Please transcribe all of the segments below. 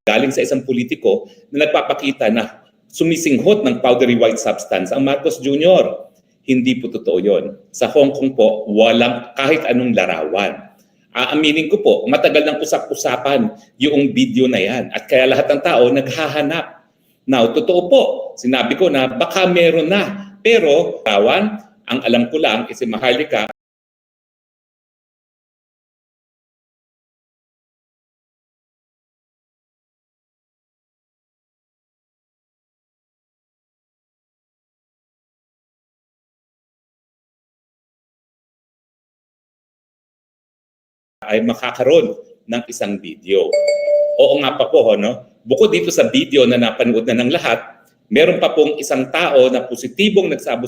galing sa isang politiko na nagpapakita na sumisinghot ng powdery white substance ang Marcos Jr. Hindi po totoo yun. Sa Hong Kong po, walang kahit anong larawan. Aaminin ko po, matagal nang usap-usapan yung video na yan. At kaya lahat ng tao naghahanap. Now, totoo po, sinabi ko na baka meron na. Pero, kawan, ang alam ko lang, si Maharlika, ay makakaroon ng isang video. Oo nga pa po, no? Bukod dito sa video na napanood na ng lahat, meron pa pong isang tao na positibong nagsabi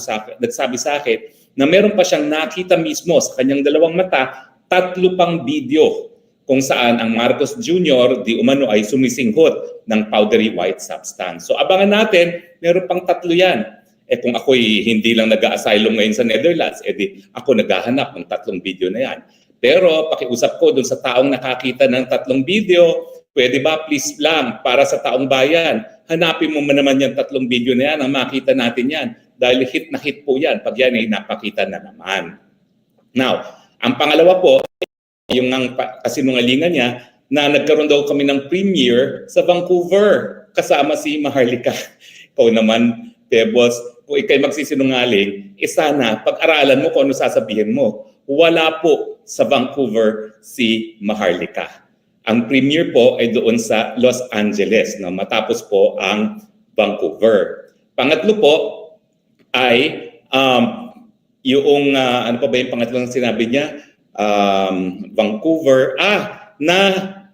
sa akin na meron pa siyang nakita mismo sa kanyang dalawang mata, 3 pang video kung saan ang Marcos Jr. di umano ay sumisinghot ng powdery white substance. So abangan natin, meron pang 3 yan. Kung ako'y hindi lang nag-a-asylum ngayon sa Netherlands, di ako naghahanap ng 3 video na yan. Pero pakiusap ko dun sa taong nakakita ng 3 video, pwede ba please lang para sa taong bayan, hanapin mo naman yung 3 video na yan, ang makita natin yan. Dahil hit na hit po yan pag yan ay napakita na naman. Now, ang pangalawa po, yung kasinungalingan niya na nagkaroon daw kami ng premiere sa Vancouver kasama si Maharlika. Ikaw naman, Tebos, kung ikay magsisinungaling, sana pag-aralan mo kung ano sasabihin mo. Wala po sa Vancouver si Maharlika. Ang premiere po ay doon sa Los Angeles, no? Matapos po ang Vancouver. Pangatlo po ay yung ano pa ba yung pangatlong sinabi niya? Vancouver. Na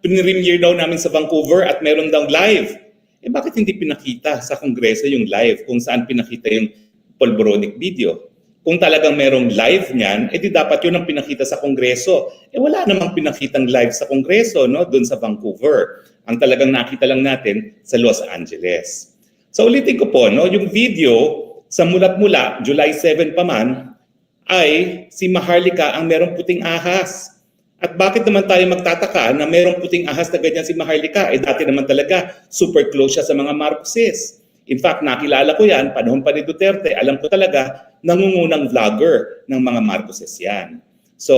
premiere daw namin sa Vancouver at meron daw live. Bakit hindi pinakita sa Kongreso yung live kung saan pinakita yung polboronic video? Kung talagang merong live niyan, di dapat yun ang pinakita sa Kongreso. Wala namang pinakitang live sa Kongreso, no? Doon sa Vancouver. Ang talagang nakita lang natin sa Los Angeles. So ulitin ko po, no? Yung video sa mulat-mula, July 7 pa man, ay si Maharlika ang merong puting ahas. At bakit naman tayo magtataka na merong puting ahas na ganyan si Maharlika? Dati naman talaga super close siya sa mga Marcoses. In fact, nakilala ko yan, panahon pa ni Duterte, alam ko talaga, nangungunang vlogger ng mga Marcoses yan. So,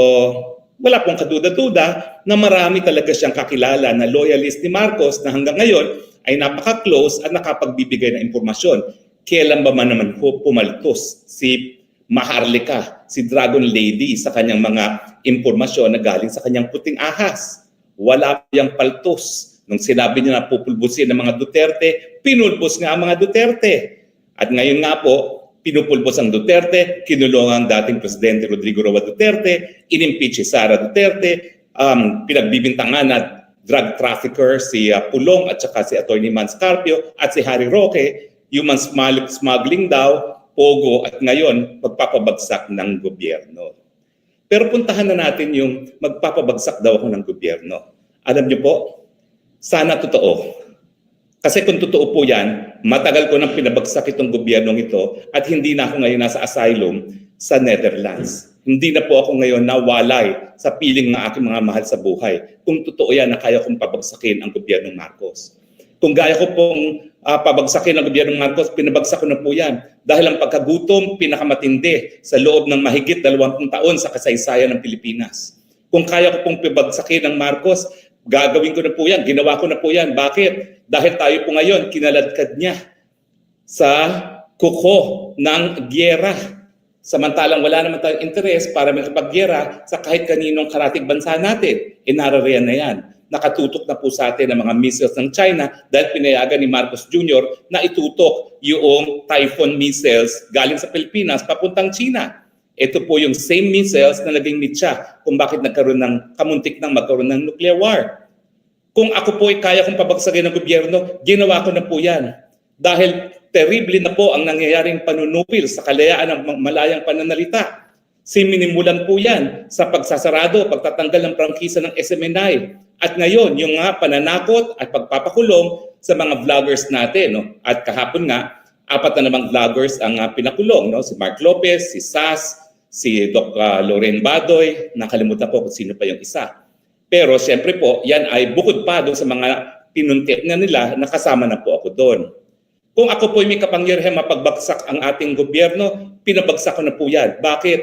wala pong kaduda-duda na marami talaga siyang kakilala na loyalist ni Marcos na hanggang ngayon ay napaka-close at nakapagbibigay ng impormasyon. Kailan ba man naman pumaltos si Maharlika, si Dragon Lady sa kanyang mga impormasyon na galing sa kanyang puting ahas? Wala pang paltos. Nung sinabi niya na pupulbusin ng mga Duterte, pinulbos nga ang mga Duterte. At ngayon nga po, pinupulbos ang Duterte, kinulong ang dating Presidente Rodrigo Roa Duterte, inimpeach si Sara Duterte, pinagbibintangan na drug trafficker si Pulong at saka si Atty. Mans Carpio at si Harry Roque, human smuggling daw, pogo at ngayon magpapabagsak ng gobyerno. Pero puntahan na natin yung magpapabagsak daw ako ng gobyerno. Alam niyo po, sana totoo. Kasi kung totoo po yan, matagal ko nang pinabagsak itong gobyernong ito at hindi na ako ngayon nasa asylum sa Netherlands. Hindi na po ako ngayon nawalay sa piling ng aking mga mahal sa buhay. Kung totoo yan na kaya kong pabagsakin ang gobyernong Marcos. Kung gaya ko pong pabagsakin ang gobyernong Marcos, pinabagsak ko na po yan. Dahil ang pagkagutom, pinakamatindi sa loob ng mahigit 20 taon sa kasaysayan ng Pilipinas. Kung kaya ko pong pabagsakin ang Marcos, gagawin ko na po yan, ginawa ko na po yan. Bakit? Dahil tayo po ngayon, kinaladkad niya sa kuko ng gyera. Samantalang wala naman tayong interes para makipag-gyera sa kahit kaninong karatig bansa natin. Narariyan na yan. Nakatutok na po sa atin ang mga missiles ng China dahil pinayagan ni Marcos Jr. na itutok yung Typhoon missiles galing sa Pilipinas papuntang China. Ito po yung same missiles na naging mitya kung bakit nagkaroon ng kamuntik ng magkaroon ng nuclear war. Kung ako po ay kaya kong pabagsakin ng gobyerno, ginawa ko na po yan. Dahil terrible na po ang nangyayaring panunupil sa kalayaan ng malayang pananalita. Sinimulan po yan sa pagsasarado, pagtatanggal ng prangkisa ng SMNI. At ngayon, yung pananakot at pagpapakulong sa mga vloggers natin. No? At kahapon nga, 4 na namang vloggers ang pinakulong. No? Si Mark Lopez, si Sas, si Doc Loren Badoy, nakalimutan ko kung sino pa yung isa. Pero siyempre po, yan ay bukod pa doon sa mga pinunti na nila, nakasama na po ako doon. Kung ako po may kapangyarihan mapagbagsak ang ating gobyerno, pinabagsak ko na po yan. Bakit?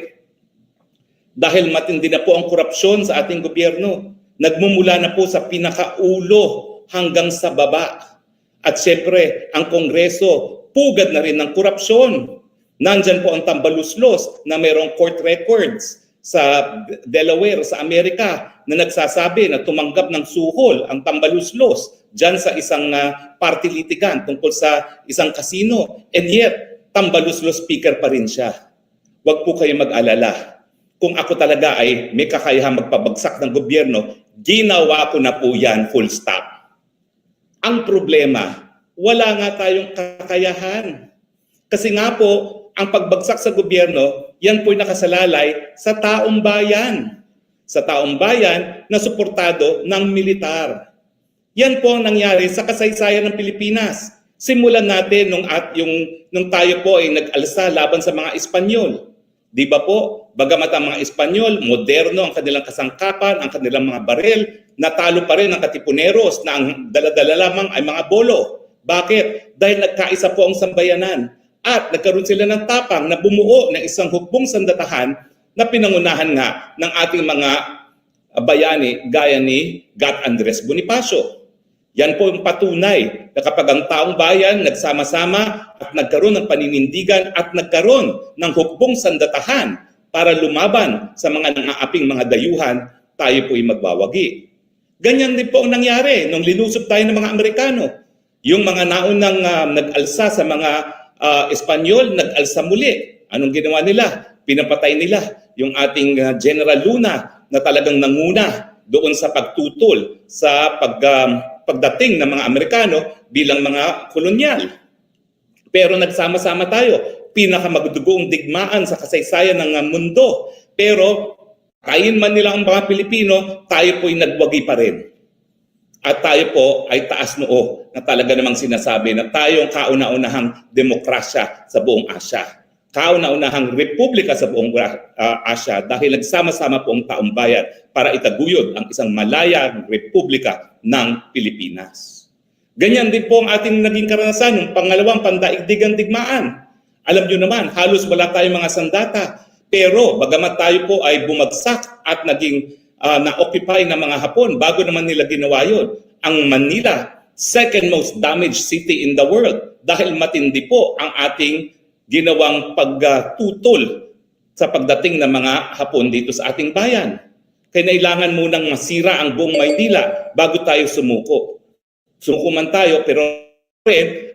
Dahil matindi na po ang korupsyon sa ating gobyerno. Nagmumula na po sa pinakaulo hanggang sa baba. At syempre, ang Kongreso, pugad na rin ng korupsyon. Nandyan po ang tambaluslos na mayroong court records sa Delaware, sa Amerika, na nagsasabi na tumanggap ng suhol ang tambaluslos dyan sa isang party litigant tungkol sa isang casino. And yet, tambaluslos speaker pa rin siya. Huwag po kayo mag-alala. Kung ako talaga ay may kakayahang magpabagsak ng gobyerno, ginawa ko na po yan, full stop. Ang problema, wala nga tayong kakayahan. Kasi nga po, ang pagbagsak sa gobyerno, yan po'y nakasalalay sa taong bayan. Sa taong bayan na suportado ng militar. Yan po ang nangyari sa kasaysayan ng Pilipinas. Simulan natin nung tayo po ay nag-alsa laban sa mga Espanyol. Di ba po? Bagamat ang mga Espanyol, moderno ang kanilang kasangkapan, ang kanilang mga barel, natalo pa rin ang Katipuneros na ang dala-dala lamang ay mga bolo. Bakit? Dahil nagkaisa po ang sambayanan at nagkaroon sila ng tapang na bumuo ng isang hukbong sandatahan na pinangunahan nga ng ating mga bayani gaya ni Gat Andres Bonifacio. Yan po yung patunay na kapag ang taong bayan nagsama-sama at nagkaroon ng paninindigan at nagkaroon ng hukbong sandatahan para lumaban sa mga nangaaping mga dayuhan, tayo po'y magbawagi. Ganyan din po ang nangyari nung linusob tayo ng mga Amerikano. Yung mga naunang nag-alsa sa mga Espanyol, nag-alsa muli. Anong ginawa nila? Pinapatay nila yung ating General Luna na talagang nanguna doon sa pagtutol sa pagdating ng mga Amerikano bilang mga kolonyal. Pero nagsama-sama tayo. Pinakamagdugoong digmaan sa kasaysayan ng mundo. Pero kain man nila ang mga Pilipino, tayo po'y nagwagi pa rin. At tayo po ay taas noo na talaga namang sinasabi na tayo ang kauna-unahang demokrasya sa buong Asya. Kauna-unahang republika sa buong Asya dahil nagsama-sama po ang taong bayan para itaguyod ang isang malayang republika ng Pilipinas. Ganyan din po ang ating naging karanasan ng pangalawang pandaigdigang digmaan. Alam nyo naman, halos wala tayong mga sandata. Pero bagamat tayo po ay bumagsak at naging na-occupy ng mga Hapon, bago naman nila ginawa yun, ang Manila, second most damaged city in the world dahil matindi po ang ating ginawang pagtutol sa pagdating ng mga Hapon dito sa ating bayan. Kailangan munang masira ang buong Maynila bago tayo sumuko. Sumuko man tayo pero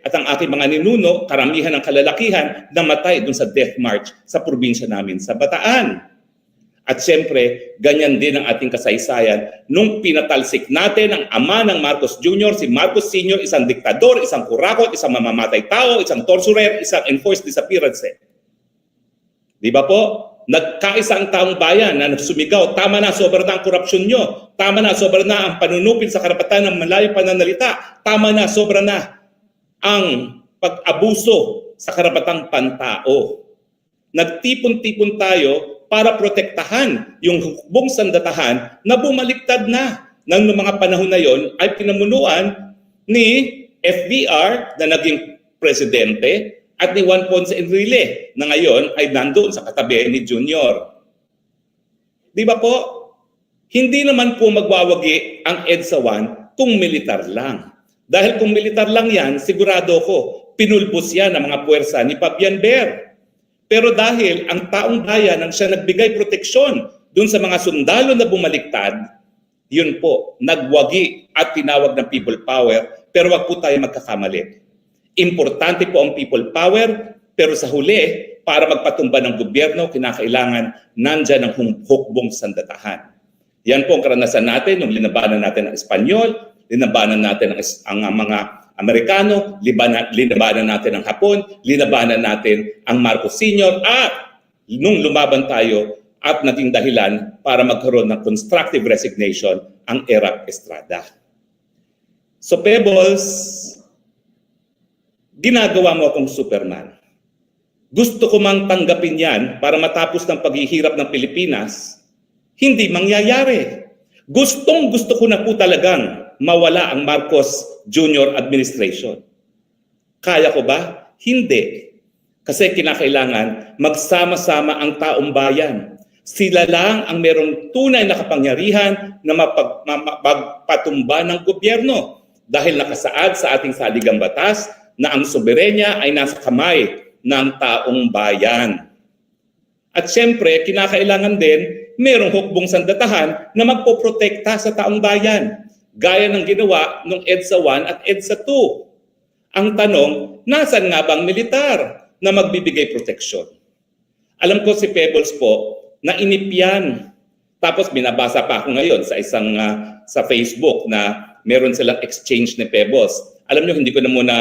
at ang ating mga ninuno, karamihan ng kalalakihan, namatay dun sa death march sa probinsya namin sa Bataan. At siyempre, ganyan din ang ating kasaysayan nung pinatalsik natin ang ama ng Marcos Jr., si Marcos Sr., isang diktador, isang kurakot, isang mamamatay tao, isang torturer, isang enforced disappearance. Di ba po? Nagkaisa ang taong bayan na nagsumigaw, tama na, sobra na ang korupsyon nyo. Tama na, sobra na ang panunupil sa karapatan ng malayong pananalita. Tama na, sobra na ang pag-abuso sa karapatang pantao. Nagtipon-tipon tayo para protektahan yung hukbong sandatahan na bumaliktad na ng mga panahon na yon ay pinamunuan ni FBR na naging presidente at ni Juan Ponce Enrile na ngayon ay nandoon sa katabi ni Junior. Di ba po? Hindi naman po magwawagi ang EDSA 1 kung militar lang. Dahil kung militar lang yan, sigurado ko, pinulbos yan ng mga puwersa ni Fabian Ber. Pero dahil ang taong bayan ang siya nagbigay proteksyon dun sa mga sundalo na bumaliktad, yun po, nagwagi at tinawag ng people power, pero wag po tayo magkakamali. Importante po ang people power, pero sa huli, para magpatumba ng gobyerno, kinakailangan nandyan ang hukbong sandatahan. Yan po ang karanasan natin nung linabanan natin ang Espanyol, linabanan natin ang mga Amerikano, linabanan natin ang Hapon, linabanan natin ang Marcos Sr. at nung lumaban tayo at naging dahilan para magkaroon ng constructive resignation ang Erap Estrada. So Pebbles, ginagawa mo akong Superman. Gusto ko mang tanggapin yan para matapos ng paghihirap ng Pilipinas, hindi mangyayari. Gusto ko na po talagang mawala ang Marcos Jr. administration. Kaya ko ba? Hindi. Kasi kinakailangan magsama-sama ang taong bayan. Sila lang ang merong tunay na kapangyarihan na mapagpatumba ng gobyerno dahil nakasaad sa ating saligang batas na ang soberenya ay nasa kamay ng taong bayan. At siyempre, kinakailangan din merong hukbong sandatahan na magpoprotekta sa taong bayan, gaya ng ginawa ng EDSA 1 at EDSA 2. Ang tanong, nasan nga bang militar na magbibigay proteksyon? Alam ko si Pebbles po, na inipyan. Tapos binabasa pa ako ngayon sa isang sa Facebook na meron silang exchange ni Pebbles. Alam nyo, hindi ko na muna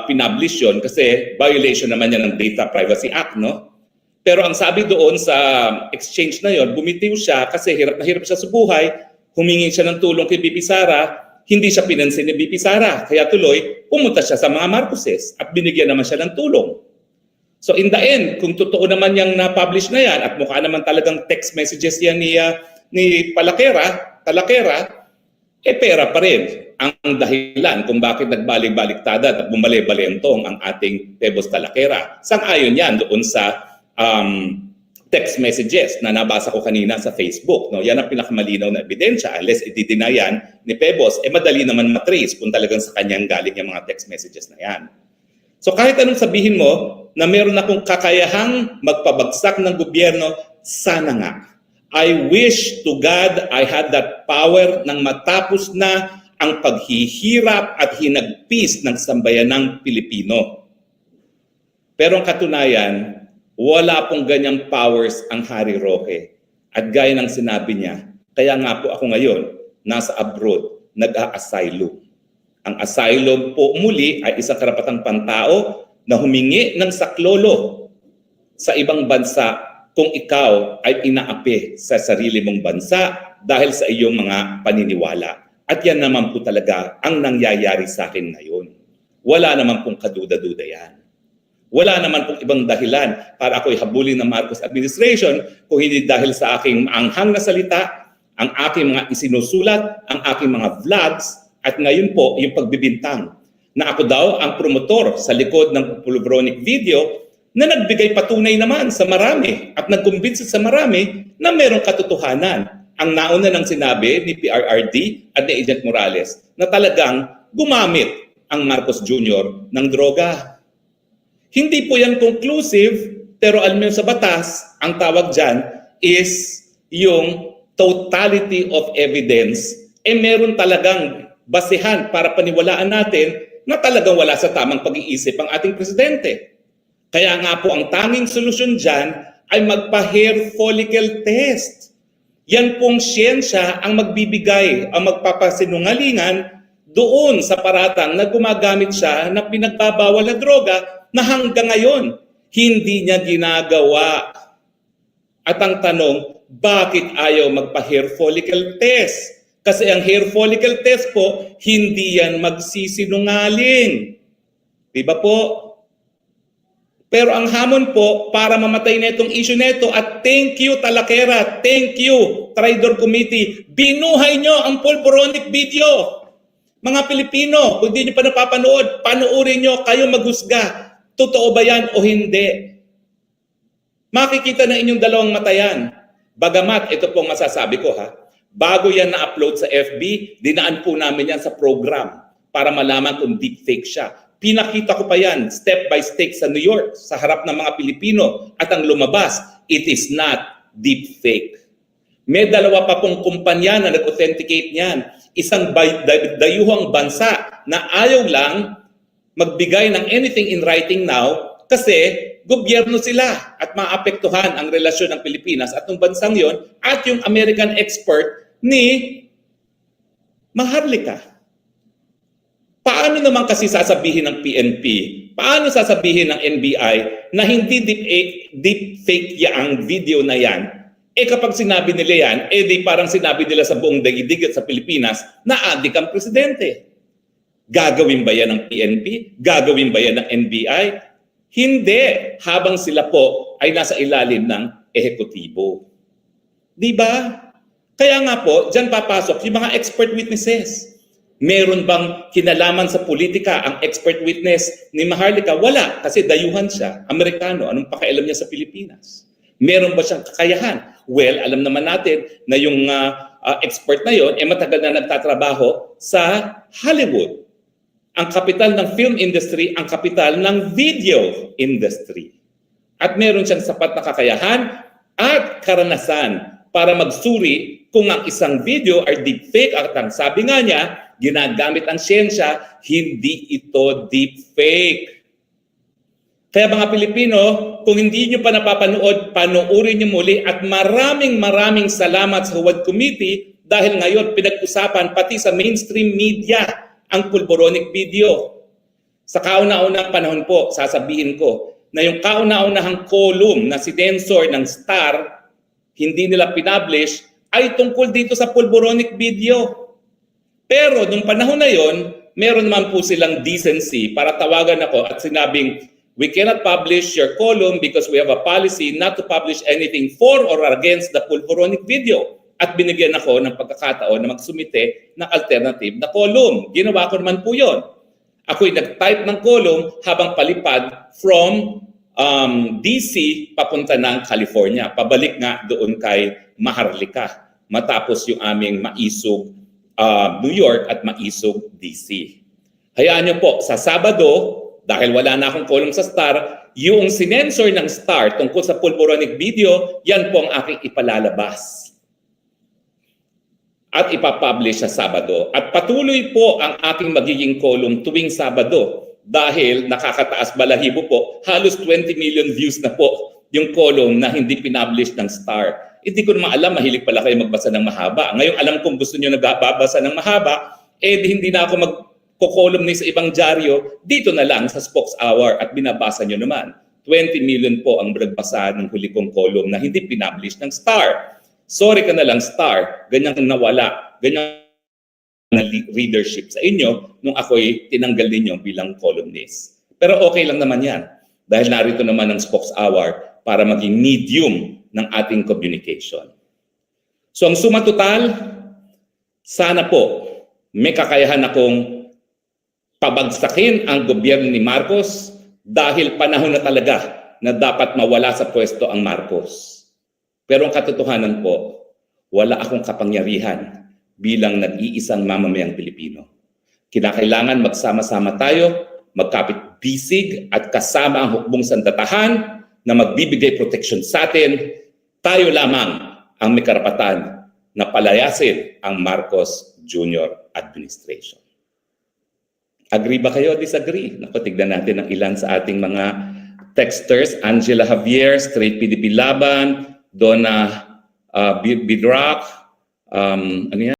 pinublish yun kasi violation naman yan ng Data Privacy Act, no? Pero ang sabi doon sa exchange na yon, bumitiw siya kasi hirap na hirap siya sa buhay, humingi siya ng tulong kay BP Sara, hindi siya pinansin ni BP Sara. Kaya tuloy, pumunta siya sa mga Marcoses at binigyan naman siya ng tulong. So in the end, kung totoo naman yung na-publish na yan at mukha naman talagang text messages yan ni Talakera, pera pa rin ang dahilan kung bakit nagbalik-baliktada at bumali-balentong ang ating Pebbles Talakera. Sang-ayon yan doon sa text messages na nabasa ko kanina sa Facebook. No? Yan ang pinakamalinaw na ebidensya. Unless i-deny yan ni Pebbles, madali naman matrace kung talagang sa kanyang galing yung mga text messages na yan. So kahit anong sabihin mo na meron akong kakayahang magpabagsak ng gobyerno, sana nga. I wish to God I had that power nang matapos na ang paghihirap at hinagpis ng sambayanang Pilipino. Pero ang katunayan, wala pong ganyang powers ang Harry Roque. At gaya ng sinabi niya, kaya nga po ako ngayon, nasa abroad, nag-a-asylum. Ang asylum po muli ay isang karapatang pantao na humingi ng saklolo sa ibang bansa kung ikaw ay inaapi sa sarili mong bansa dahil sa iyong mga paniniwala. At yan naman po talaga ang nangyayari sa akin ngayon. Wala naman pong kaduda-duda yan. Wala naman pong ibang dahilan para ako'y habulin ng Marcos administration kung hindi dahil sa aking maanghang na salita, ang aking mga isinusulat, ang aking mga vlogs, at ngayon po yung pagbibintang na ako daw ang promotor sa likod ng Pulbronic video na nagbigay patunay naman sa marami at nagkumbinsi sa marami na merong katotohanan. Ang nauna ng sinabi ni PRRD at ni Agent Morales na talagang gumamit ang Marcos Jr. ng droga. Hindi po yan conclusive, pero alam mo sa batas, ang tawag dyan is yung totality of evidence. Meron talagang basehan para paniwalaan natin na talagang wala sa tamang pag-iisip ang ating presidente. Kaya nga po ang tanging solusyon dyan ay magpa-hair follicle test. Yan pong siyensya ang magbibigay, ang magpapasinungalingan doon sa paratang na gumagamit siya na pinagbabawal na droga na hanggang ngayon hindi niya ginagawa. At ang tanong, bakit ayaw magpa-hair follicle test? Kasi ang hair follicle test po, hindi yan magsisinungaling. Diba po? Pero ang hamon po, para mamatay na itong issue na ito, at thank you Talakera, thank you Tridor Committee, binuhay nyo ang Pulbronic video. Mga Pilipino, kung hindi nyo pa napapanood, panuorin nyo, kayo maghusga. Totoo ba yan o hindi? Makikita na inyong dalawang mata yan. Bagamat, ito pong masasabi ko ha, bago yan na-upload sa FB, dinaan po namin yan sa program para malaman kung deepfake siya. Pinakita ko pa yan step by step sa New York, sa harap ng mga Pilipino, at ang lumabas, it is not deepfake. May dalawa pa pong kumpanya na nag-authenticate niyan. Isang dayuhang bansa na ayaw lang magbigay ng anything in writing now kasi gobyerno sila at maapektuhan ang relasyon ng Pilipinas at ng bansang yon at yung American expert ni Maharlika. Paano naman kasi sasabihin ng PNP, paano sasabihin ng NBI na hindi deep fake ang video na yan? Kapag sinabi nila yan, di parang sinabi nila sa buong daigdig at sa Pilipinas na adik ang presidente. Gagawin ba yan ng PNP? Gagawin ba yan ng NBI? Hindi, habang sila po ay nasa ilalim ng ehekutibo. Di ba? Kaya nga po, dyan papasok yung mga expert witnesses. Meron bang kinalaman sa politika ang expert witness ni Maharlika? Wala, kasi dayuhan siya, Amerikano. Anong pakialam niya sa Pilipinas? Meron ba siyang kakayahan? Well, alam naman natin na yung expert na yon matagal na nagtatrabaho sa Hollywood. Ang kapital ng film industry, ang kapital ng video industry. At meron siyang sapat na kakayahan at karanasan para magsuri kung ang isang video ay deepfake at ang sabi nga niya, ginagamit ang siyensya, hindi ito deepfake. Kaya mga Pilipino, kung hindi nyo pa napapanood, panoorin nyo muli at maraming salamat sa Huwad Committee dahil ngayon pinag-usapan pati sa mainstream media ang pulboronic video. Sa kauna-unang panahon po, sasabihin ko na yung kauna-unahang column na sinensor ng Star, hindi nila pinablish, ay tungkol dito sa pulboronic video. Pero nung panahon na yon, meron naman po silang decency para tawagan ako at sinabing, we cannot publish your column because we have a policy not to publish anything for or against the pulboronic video. At binigyan ako ng pagkakataon na magsumite ng alternative na column. Ginawa ko naman po yon. Ako'y nag-type ng column habang palipad from DC papunta ng California. Pabalik nga doon kay Maharlika matapos yung aming maisog New York at maisog DC. Hayaan niyo po, sa Sabado, dahil wala na akong column sa Star, yung sinensor ng Star tungkol sa pulboronic video, yan po ang aking ipalalabas. At ipapublish sa Sabado. At patuloy po ang aking magiging column tuwing Sabado dahil nakakataas balahibo po, halos 20 million views na po yung column na hindi pinablish ng Star. Hindi ko naman alam, mahilig pala kayo magbasa ng mahaba. Ngayon alam kong gusto nyo nagbabasa ng mahaba, hindi na ako magko-columnist sa ibang dyaryo, dito na lang sa Spokes Hour at binabasa nyo naman. 20 million po ang nagbasa ng huli kong column na hindi pinablish ng Star. Sorry ka na lang, Star, ganyang nawala, ganyang na readership sa inyo nung ako'y tinanggal ninyo bilang columnist. Pero okay lang naman yan dahil narito naman ang Spokes Hour para maging medium ng ating communication. So ang suma total, sana po may kakayahan akong pabagsakin ang gobyerno ni Marcos dahil panahon na talaga na dapat mawala sa pwesto ang Marcos. Pero ang katotohanan po, wala akong kapangyarihan bilang nag-iisang mamamayang Pilipino. Kinakailangan magsama-sama tayo, magkapit-bisig at kasama ang hukbong sandatahan na magbibigay proteksyon sa atin. Tayo lamang ang may karapatan na palayasin ang Marcos Jr. administration. Agree ba kayo? Disagree? Naku, tignan natin ang ilan sa ating mga texters. Angela Javier, Straight PDP Laban, Donna Bidrock, ano yan?